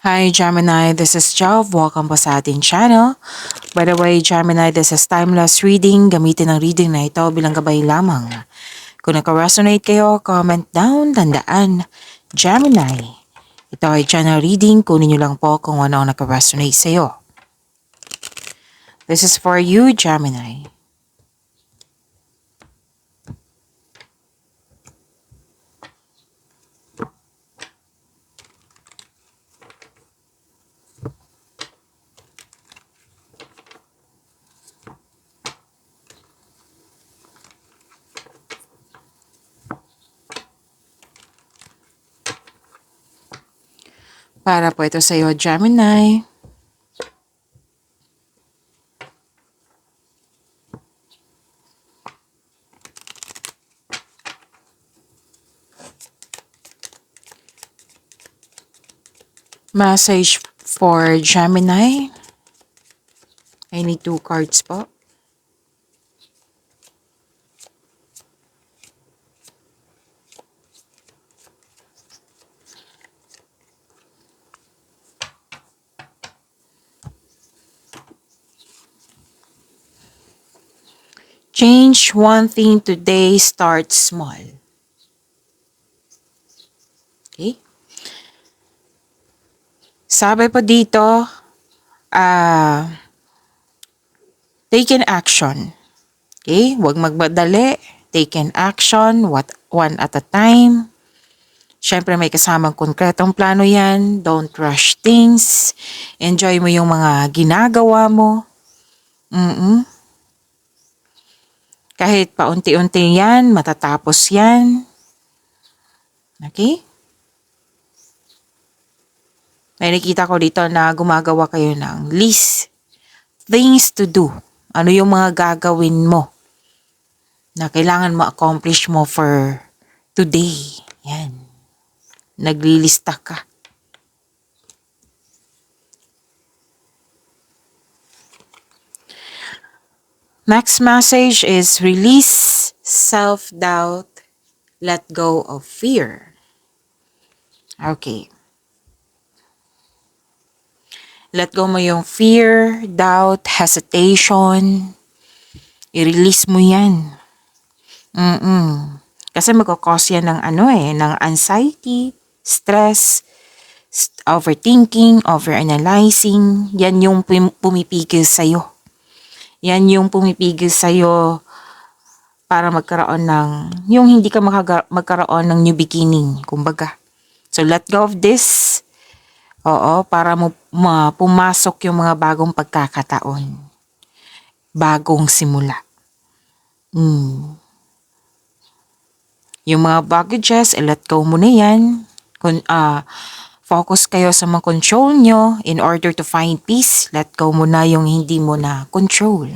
Hi Gemini, this is Jov. Welcome po sa ating channel. By the way, Gemini, this is timeless reading. Gamitin ang reading na ito bilang gabay lamang. Kung naka-resonate kayo, comment down, tandaan. Gemini, ito ay general reading. Kunin nyo lang po kung ano ang naka-resonate sa iyo. This is for you, Gemini. Para po ito sa iyo, Gemini. Message for Gemini. I need 2 cards po. Change one thing today, start small. Okay? Sabi po dito, take an action. Okay? Huwag magmadali. Take an action, one at a time. Siyempre may kasamang konkretong plano yan. Don't rush things. Enjoy mo yung mga ginagawa mo. Kahit paunti-unti yan, matatapos yan. Okay? May nakita ko dito na gumagawa kayo ng list. Things to do. Ano yung mga gagawin mo na kailangan ma-accomplish mo for today. Yan. Naglilista ka. Next message is release self-doubt, let go of fear. Okay. Let go mo yung fear, doubt, hesitation. I-release mo yan. Kasi magkakause yan ng ng anxiety, stress, overthinking, overanalyzing. Yan yung pumipigil sa'yo. Yan yung pumipigil sa'yo para magkaroon ng, yung hindi ka magkaroon ng new beginning, kumbaga. So let go of this. Oo, para mo pumasok yung mga bagong pagkakataon. Bagong simula. Yung mga baggages, let go mo na yan. Focus kayo sa mga control nyo in order to find peace. Let go mo na yung hindi mo na control.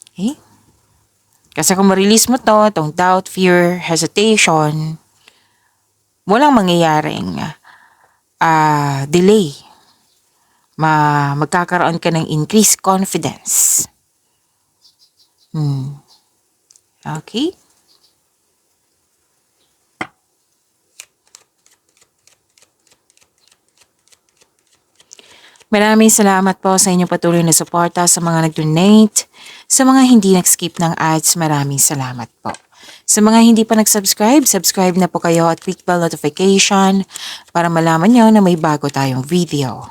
Okay? Kasi kung ma-release mo itong doubt, fear, hesitation, walang mangyayaring delay. Magkakaroon ka ng increased confidence. Okay? Maraming salamat po sa inyong patuloy na suporta sa mga nag-donate. Sa mga hindi nag-skip ng ads, maraming salamat po. Sa mga hindi pa nag-subscribe, subscribe na po kayo at click bell notification para malaman nyo na may bago tayong video.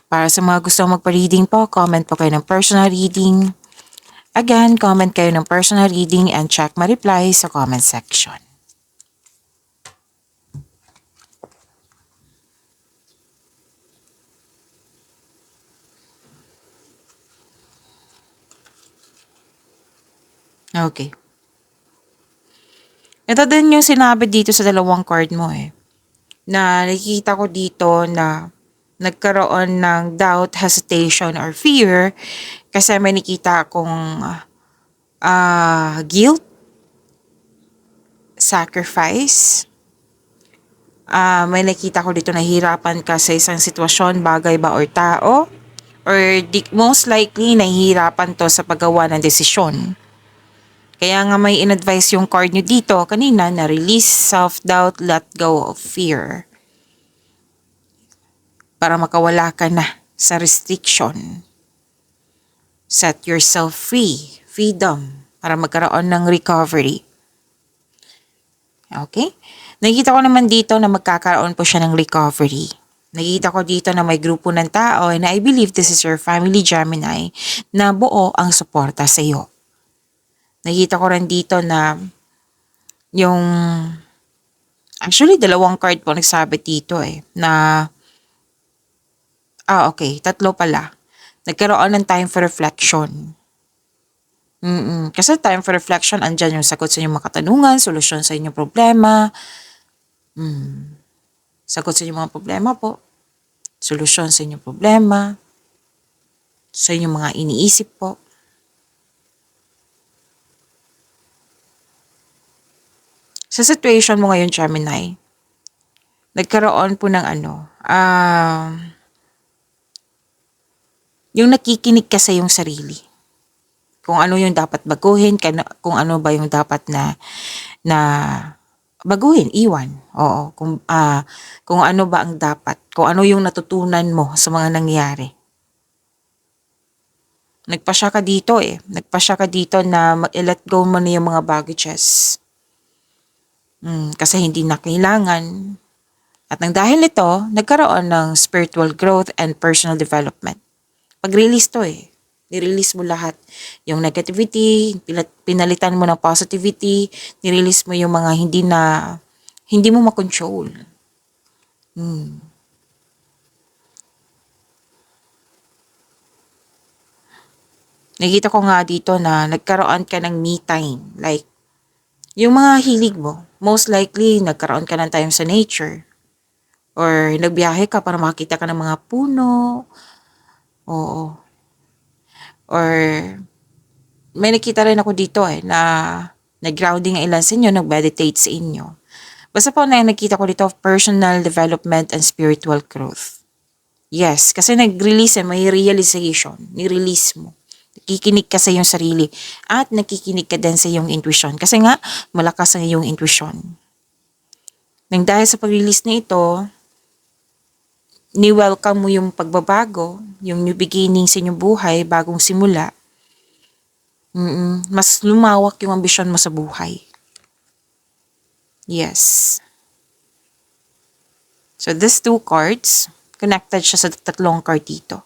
Para sa mga gusto magpa-reading po, comment po kayo ng personal reading. Again, comment kayo ng personal reading and check my reply sa comment section. Okay. Ito din yung sinabi dito sa dalawang card mo na nakikita ko dito na nagkaroon ng doubt, hesitation, or fear kasi may nakita akong guilt, sacrifice. May nakita ko dito na hirapan ka sa isang sitwasyon, bagay ba or tao, or most likely nahihirapan to sa paggawa ng desisyon. Kaya nga may in-advise yung card nyo dito kanina na release self-doubt, let go of fear. para makawala ka na sa restriction. Set yourself free, freedom, para magkaroon ng recovery. Okay? Nakikita ko naman dito na magkakaroon po siya ng recovery. Nakikita ko dito na may grupo ng tao and I believe this is your family Gemini na buo ang suporta sa iyo. Nakikita ko rin dito na yung actually dalawang card po nagsabi dito na okay, tatlo pala. Nagkaroon ng time for reflection. Kasi time for reflection, andyan yung sagot sa inyong mga katanungan, solusyon sa inyong problema. Sagot sa inyong mga problema po. Solusyon sa inyong problema. Sa inyong mga iniisip po. Sa situation mo ngayon, Gemini, nagkaroon po ng yung nakikinig ka sa iyong sarili. Kung ano yung dapat baguhin, kung ano ba yung dapat na baguhin, iwan. Oo, kung ano ba ang dapat, kung ano yung natutunan mo sa mga nangyari. Nagpasya ka dito Nagpasya ka dito na let go mo na yung mga baggages. Kasi hindi na kailangan. At nang dahil ito, nagkaroon ng spiritual growth and personal development. Pag-release to Nirelease mo lahat. Yung negativity, pinalitan mo ng positivity, nirelease mo yung mga hindi mo makontrol. Nakita ko nga dito na nagkaroon ka ng me time. Like, yung mga hilig mo, most likely nagkaroon ka ng time sa nature. Or nagbiyahe ka para makita ka ng mga puno. Oo. Or may nakita rin ako dito na nag-grounding ang ilan sa inyo, nag-meditate sa inyo. Basta po na nakita ko dito, personal development and spiritual growth. Yes, kasi nag-release may realization, ni-release mo. Nakikinig ka sa iyong sarili at nakikinig ka din sa iyong intuition. Kasi nga, malakas ang iyong intuition. Nang dahil sa pag-release na ito, ni-welcome mo yung pagbabago, yung new beginning sa inyong buhay, bagong simula. Mas lumawak yung ambisyon mo sa buhay. Yes. So, these two cards, connected siya sa tatlong card dito.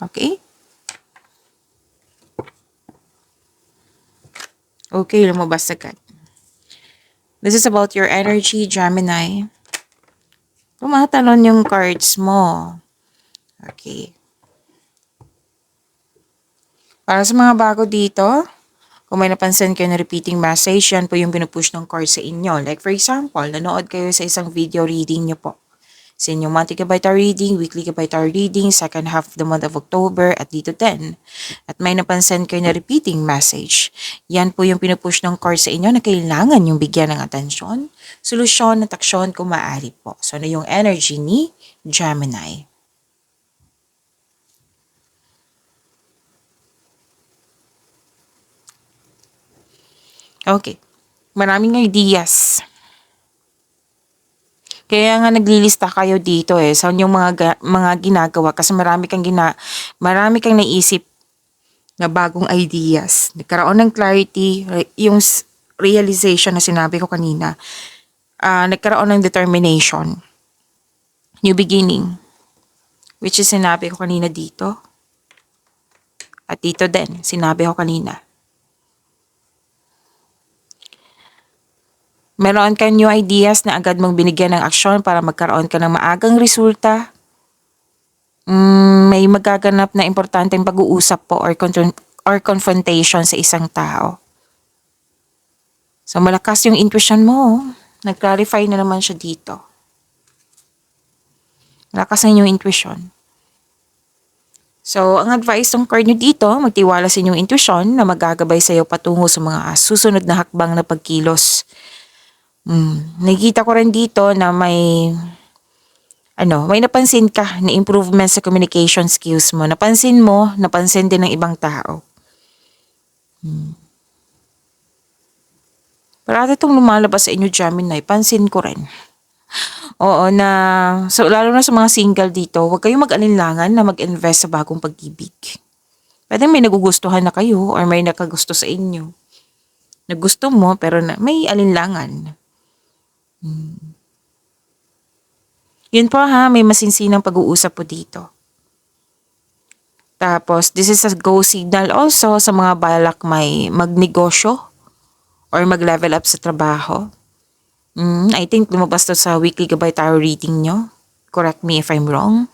Okay? Okay, lumabas agad. This is about your energy, Gemini. Tumatalon yung cards mo. Okay. Para sa mga bago dito, kung may napansin kayo na repeating message, yan po yung pinupush ng card sa inyo. Like for example, nanood kayo sa isang video reading nyo po. Sa inyong monthly Gabay Tarot reading, weekly Gabay Tarot reading, second half of the month of October at dito 10. At may napansin kayo na repeating message. Yan po yung pinupush ng card sa inyo na kailangan yung bigyan ng atensyon, solusyon at aksyon kung maaari po. So na yung energy ni Gemini. Okay. Maraming ideas. Kaya nga naglilista kayo dito sa yung mga ginagawa kasi marami kang naisip na bagong ideas. Nagkaroon ng clarity, yung realization na sinabi ko kanina. Nagkaroon ng determination. New beginning. Which is sinabi ko kanina dito. At dito din, sinabi ko kanina. Meron ka new ideas na agad mong binigyan ng aksyon para magkaroon ka ng maagang resulta. May magaganap na importanteng pag-uusap po or confrontation sa isang tao. So malakas yung intuition mo. Nag-clarify na naman siya dito. Malakas na yung intuition. So ang advice ng card nyo dito, magtiwala sa inyong intuition na magagabay sa iyo patungo sa mga susunod na hakbang na pagkilos. Nakikita ko rin dito na may napansin ka na improvement sa communication skills mo. Napansin din ng ibang tao. Parati itong lumalabas sa inyo, Gemini. Pansin ko rin. Oo na, so, lalo na sa mga single dito, huwag kayong mag-alinlangan na mag-invest sa bagong pag-ibig. Pwede may nagugustuhan na kayo or may nakagusto sa inyo. Nagusto mo pero may alinlangan. Yun po ha, may masinsinang pag-uusap po dito. Tapos, this is a go signal also sa mga balak may magnegosyo or mag-level up sa trabaho. I think lumabas to sa weekly gabay tarot reading nyo. Correct me if I'm wrong.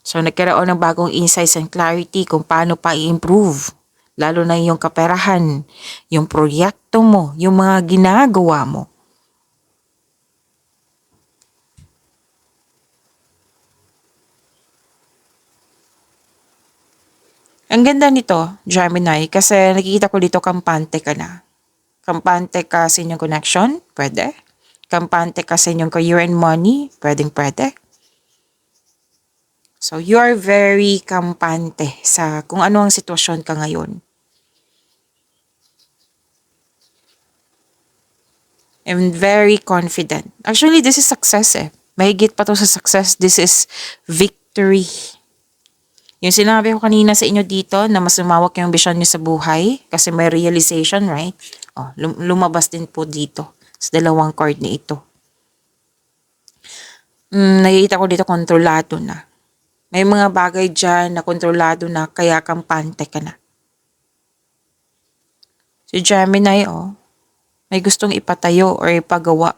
So, nagkaroon ng bagong insights and clarity kung paano pa i-improve. Lalo na yung kaperahan, yung proyekto mo, yung mga ginagawa mo. Ang ganda nito, Gemini, kasi nakikita ko dito kampante ka na. Kampante ka sa inyong connection? Pwede. Kampante ka sa inyong career and money? Pwede. So, you are very kampante sa kung ano ang sitwasyon ka ngayon. And very confident. Actually, this is success eh. Mahigit pa to sa success. This is victory. Yung sinabi ko kanina sa inyo dito na mas lumawak yung vision nyo sa buhay kasi may realization, right? Oh, lumabas din po dito sa dalawang card na ito. Nakikita ko dito kontrolado na. May mga bagay dyan na kontrolado na kaya kampante ka na. Si Gemini, may gustong ipatayo or ipagawa.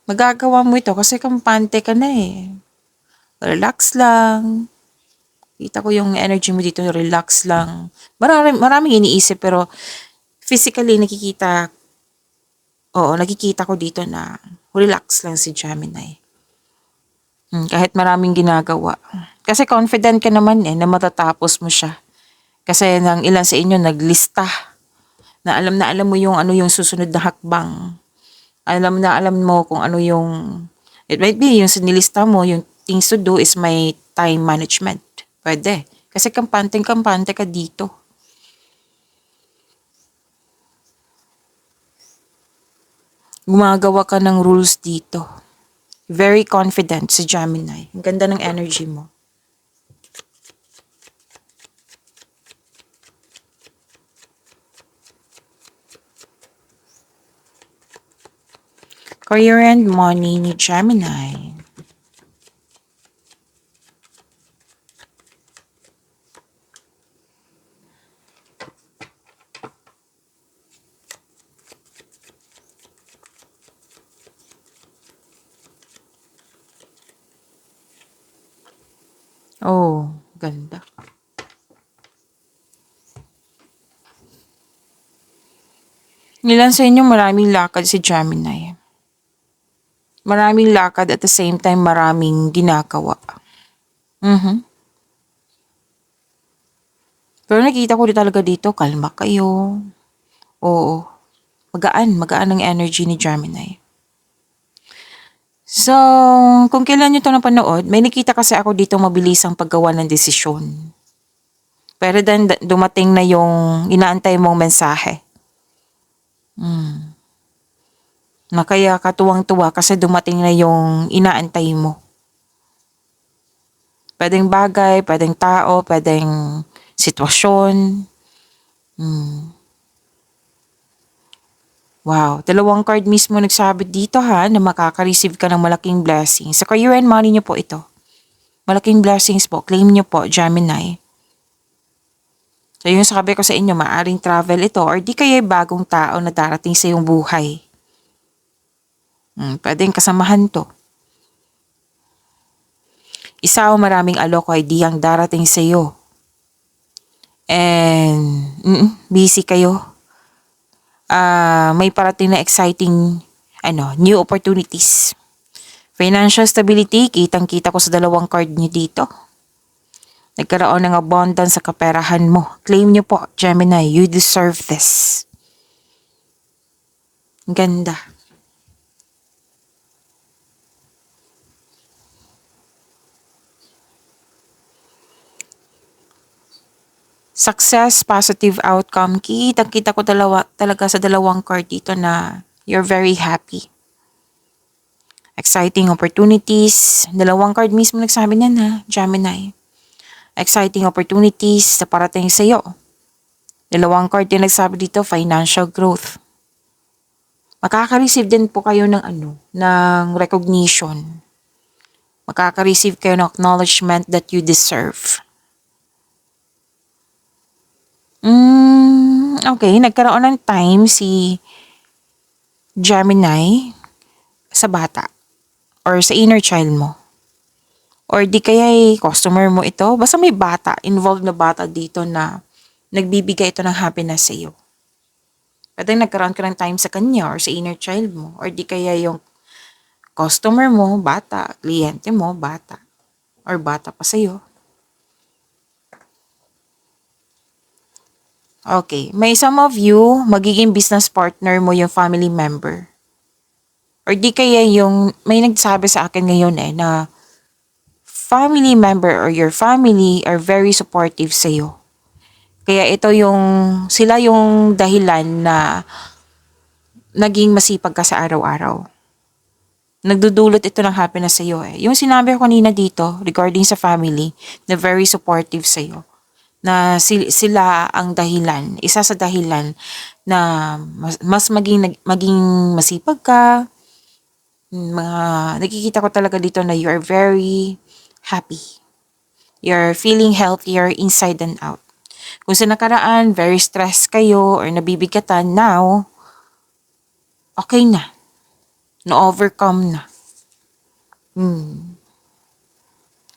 Magagawa mo ito kasi kampante ka na eh. Relax lang. Kita ko yung energy mo dito, relax lang. Maraming iniisip pero physically nakikita ko dito na relax lang si Gemini. Kahit maraming ginagawa. Kasi confident ka naman na matatapos mo siya. Kasi nang ilan sa inyo naglista na alam mo yung ano yung susunod na hakbang. Alam mo kung ano yung, it might be yung sinilista mo, yung things to do is my time management. Pwede. Kasi kampante ka dito. Gumagawa ka ng rules dito. Very confident si Gemini. Ang ganda ng energy mo. Career and money ni Gemini. Oh, ganda. Ilan sa inyo maraming lakad si Gemini. Maraming lakad at the same time maraming ginagawa. Pero nakita ko talaga dito, kalma kayo. Oo. Magaan ang energy ni Gemini. So, kung kailan nyo ito napanood, may nakita kasi ako dito mabilis ang paggawa ng desisyon. Pero then dumating na yung inaantay mong mensahe. Na kaya katuwang-tuwa kasi dumating na yung inaantay mo. Pwedeng bagay, pwedeng tao, pwedeng sitwasyon. Wow, dalawang card mismo nagsabi dito ha na makaka-receive ka ng malaking blessings. Sa career and money nyo po ito. Malaking blessings po. Claim nyo po, Gemini. So yung sabi ko sa inyo, maaring travel ito or di kaya bagong tao na darating sa iyong buhay. Pwedeng kasamahan to. Isa o maraming alok o ideyang darating sa iyo. And busy kayo. May parating na exciting new opportunities. Financial stability, kitang-kita ko sa dalawang card niyo dito. Nagkaroon ng abundance sa kaperahan mo. Claim niyo po, Gemini, you deserve this. Ganda. Success, positive outcome. Kita ko talaga sa dalawang card dito na you're very happy. Exciting opportunities. Dalawang card mismo nagsabi niyan ha, Gemini. Exciting opportunities na parating sa iyo. Dalawang card din nagsabi dito, financial growth. Makaka-receive din po kayo ng ng recognition. Makaka-receive kayo ng acknowledgement that you deserve. Okay, nagkaroon ng time si Gemini sa bata or sa inner child mo. Or di kaya customer mo ito. Basta may bata, involved na bata dito na nagbibigay ito ng happiness sa iyo. Pwede nagkaroon ka ng time sa kanya or sa inner child mo. Or di kaya yung customer mo, bata, kliyente mo, bata. Or bata pa sa iyo. Okay, may some of you, magiging business partner mo yung family member. Or di kaya yung, may nagsabi sa akin ngayon na family member or your family are very supportive sa iyo. Kaya ito sila yung dahilan na naging masipag ka sa araw-araw. Nagdudulot ito ng happiness sa iyo Yung sinabi ko kanina dito regarding sa family, na very supportive sa iyo. Na sila ang dahilan, isa sa dahilan na mas maging masipag ka. Nakikita ko talaga dito na you are very happy. You're feeling healthier inside and out. Kung sa nakaraan, very stressed kayo or nabibigatan, now, okay na. Na-overcome na.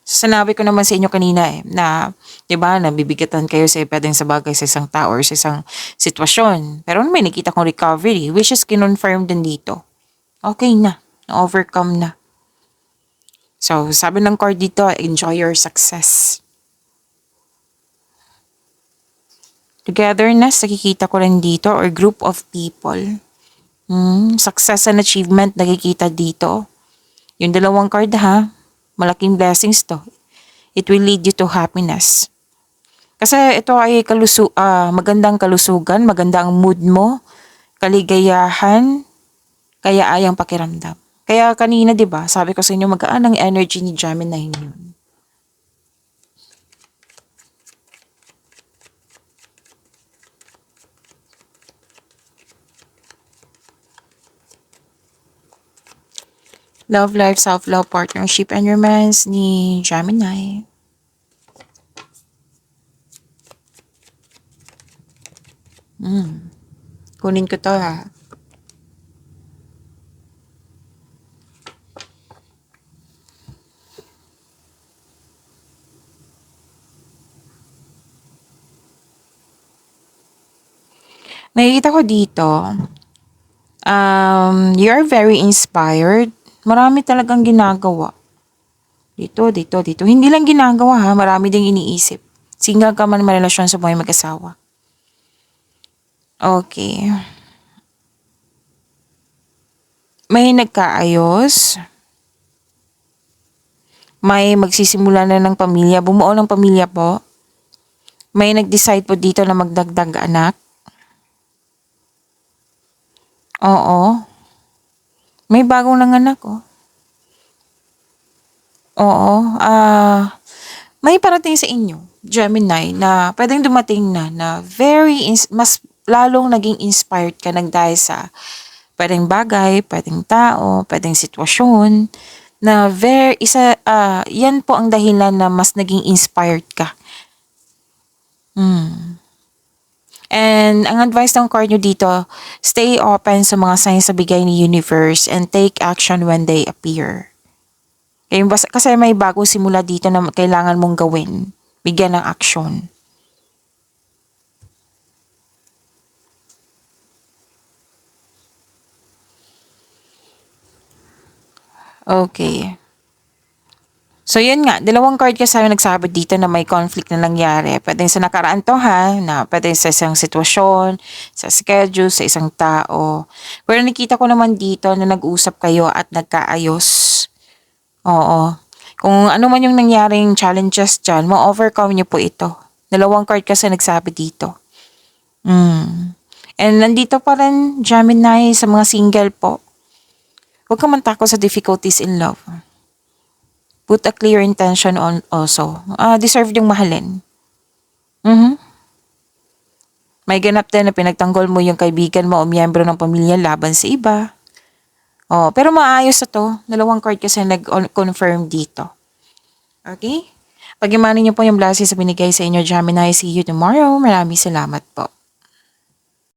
Sinabi ko naman sa inyo kanina na, di ba, nabibigatan kayo pwedeng sa bagay sa isang tao or sa isang sitwasyon. Pero may nakita kong recovery, which is kinonfirm din dito. Okay na. Na-overcome na. So, sabi ng card dito, enjoy your success. Togetherness, nakikita ko rin dito, or group of people. Success and achievement, nakikita dito. Yung dalawang card ha, malaking blessings to. It will lead you to happiness. Kasi ito ay magandang kalusugan, magandang mood mo, kaligayahan, kaya ayang pakiramdam. Kaya kanina, di ba, sabi ko sa inyo, magaan ang energy ni Gemini ngayon. Love life, self-love, partnership, and romance ni Gemini. Kunin ko to ha. Nakikita ko dito, you're very inspired. Marami talagang ginagawa. Dito. Hindi lang ginagawa ha, marami ding iniisip. Single ka man marelasyon sa buhay mag-asawa. Okay. May nagkaayos. May magsisimula na ng pamilya. Bumuo ng pamilya po. May nag-decide po dito na magdagdag anak. Oo. May bagong nanganak Oo. May parating sa inyo, Gemini, na pwedeng dumating na mas lalong naging inspired ka dahil sa pwedeng bagay, pwedeng tao, pwedeng sitwasyon, na yan po ang dahilan na mas naging inspired ka. And ang advice ng card nyo dito, stay open sa mga signs na bigay ni universe and take action when they appear. Kasi may bagong simula dito na kailangan mong gawin. Bigyan ng action. Okay. So, yun nga. Dalawang card kasi nagsabi dito na may conflict na nangyari. Pwede sa nakaraan to ha, na pwede sa isang sitwasyon, sa schedule, sa isang tao. Pero nakita ko naman dito na nag-usap kayo at nagkaayos. Oo. Kung ano man yung nangyaring challenges dyan, ma-overcome nyo po ito. Dalawang card kasi nagsabi dito. And nandito pa rin, Gemini, sa mga single po. Huwag ka man takot sa difficulties in love. Put a clear intention on also. Deserve yung mahalin. May ganap din na pinagtanggol mo yung kaibigan mo o miyembro ng pamilya laban sa iba. Pero maayos na to. Dalawang card kasi nag-confirm dito. Okay? Pag-imanin niyo po yung blessings sa binigay sa inyo, Gemini. See you tomorrow. Maraming salamat po.